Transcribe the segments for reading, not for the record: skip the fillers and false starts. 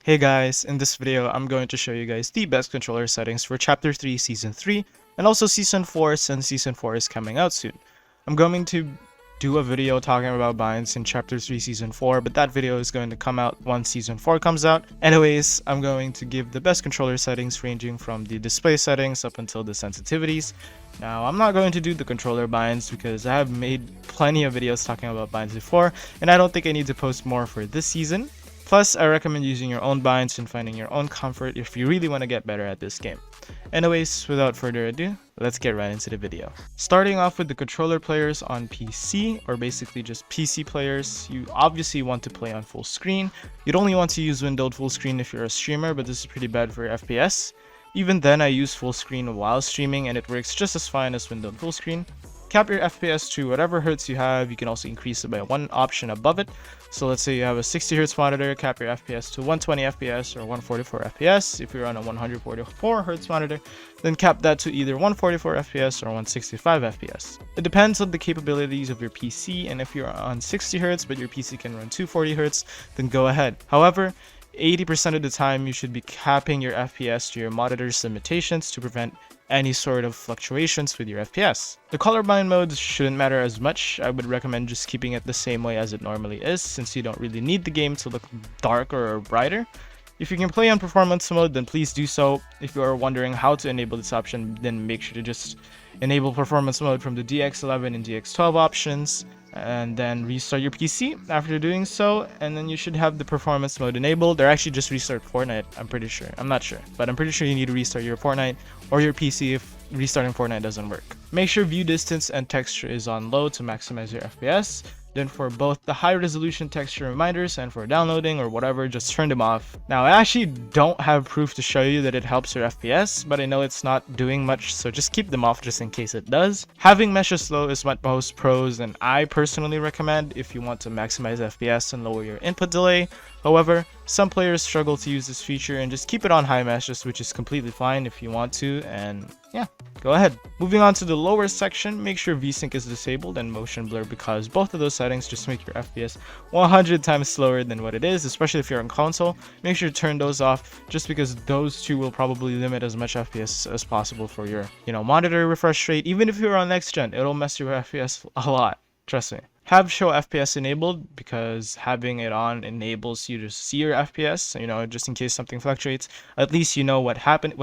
Hey guys, in this video I'm going to show you guys the best controller settings for Chapter 3 Season 3 and also Season 4 since Season 4 is coming out soon. I'm going to do a video talking about binds in Chapter 3 Season 4, but that video is going to come out once Season 4 comes out. Anyways, I'm going to give the best controller settings ranging from the display settings up until the sensitivities. Now, I'm not going to do the controller binds because I have made plenty of videos talking about binds before, and I don't think I need to post more for this season. Plus, I recommend using your own binds and finding your own comfort if you really want to get better at this game. Anyways, without further ado, let's get right into the video. Starting off with the controller players on PC, or basically just PC players, you obviously want to play on full screen. You'd only want to use windowed full screen if you're a streamer, but this is pretty bad for your FPS. Even then, I use full screen while streaming and it works just as fine as windowed full screen. Cap your FPS to whatever hertz you have. You can also increase it by one option above it. So let's say you have a 60 Hz monitor, cap your FPS to 120 FPS or 144 FPS. If you're on a 144 Hz monitor, then cap that to either 144 FPS or 165 FPS. It depends on the capabilities of your PC, and if you're on 60 Hz but your PC can run 240 Hz, then go ahead. However, 80% of the time you should be capping your FPS to your monitor's limitations to prevent any sort of fluctuations with your FPS. The colorblind modes shouldn't matter as much. I would recommend just keeping it the same way as it normally is, since you don't really need the game to look darker or brighter. If you can play on performance mode, then please do so. If you are wondering how to enable this option, then make sure to just enable performance mode from the DX11 and DX12 options, and then restart your PC after doing so, and then you should have the performance mode enabled, or actually just restart Fortnite. I'm pretty sure. I'm not sure, but I'm pretty sure you need to restart your Fortnite or your PC if restarting Fortnite doesn't work. Make sure view distance and texture is on low to maximize your FPS. Then for both the high resolution texture reminders and for downloading or whatever, just turn them off. Now, I actually don't have proof to show you that it helps your FPS, but I know it's not doing much, so just keep them off just in case it does. Having meshes low is what most pros and I personally recommend if you want to maximize FPS and lower your input delay. However, some players struggle to use this feature, and just keep it on high meshes, which is completely fine if you want to, and yeah, go ahead. Moving on to the lower section, make sure VSync is disabled and motion blur, because both of those settings just make your FPS 100 times slower than what it is, especially if you're on console. Make sure to turn those off, just because those two will probably limit as much FPS as possible for your, monitor refresh rate. Even if you're on next gen, it'll mess your FPS a lot. Trust me. Have show FPS enabled, because having it on enables you to see your FPS, just in case something fluctuates. At least you know what's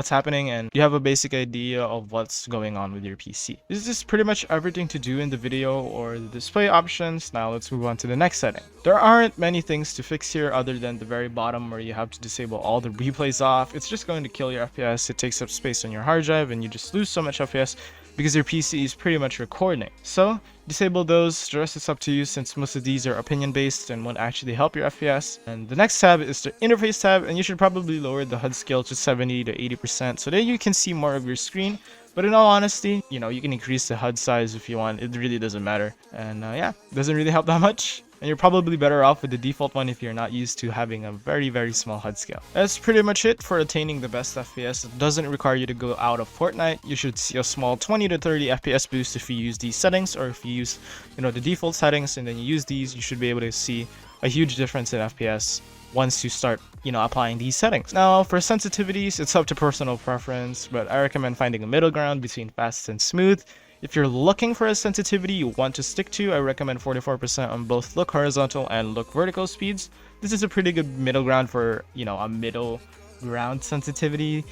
happening, and you have a basic idea of what's going on with your PC. This is pretty much everything to do in the video or the display options. Now let's move on to the next setting. There aren't many things to fix here other than the very bottom where you have to disable all the replays off. It's just going to kill your FPS. It takes up space on your hard drive and you just lose so much FPS because your PC is pretty much recording. So disable those. The rest is up to you, since most of these are opinion based and won't actually help your FPS. And the next tab is the interface tab, and you should probably lower the HUD scale to 70 to 80% so that you can see more of your screen. But in all honesty, you can increase the HUD size if you want. It really doesn't matter. And yeah, it doesn't really help that much. And you're probably better off with the default one if you're not used to having a very small HUD scale. That's pretty much it for attaining the best FPS. It doesn't require you to go out of Fortnite. You should see a small 20 to 30 FPS boost if you use these settings, or if you use the default settings and then you use these, you should be able to see a huge difference in FPS once you start applying these settings. Now for sensitivities, it's up to personal preference, but I recommend finding a middle ground between fast and smooth. If you're looking for a sensitivity you want to stick to, I recommend 44% on both look horizontal and look vertical speeds. This is a pretty good middle ground for, a middle ground sensitivity.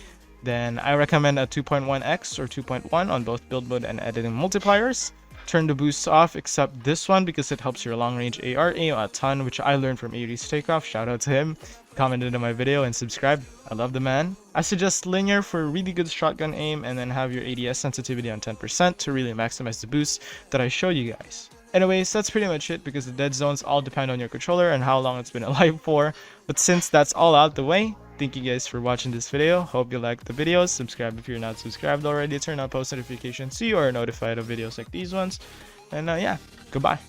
Then I recommend a 2.1x or 2.1 on both build mode and editing multipliers. Turn the boosts off except this one, because it helps your long range AR aim a ton, which I learned from Aries Takeoff. Shout out to him. Commented on my video and subscribed. I love the man. I suggest linear for really good shotgun aim, and then have your ADS sensitivity on 10% to really maximize the boost that I showed you guys. Anyways, that's pretty much it, because the dead zones all depend on your controller and how long it's been alive for. But since that's all out the way, thank you guys for watching this video. Hope you liked the videos. Subscribe if you're not subscribed already. Turn on post notifications so you are notified of videos like these ones. And yeah, goodbye.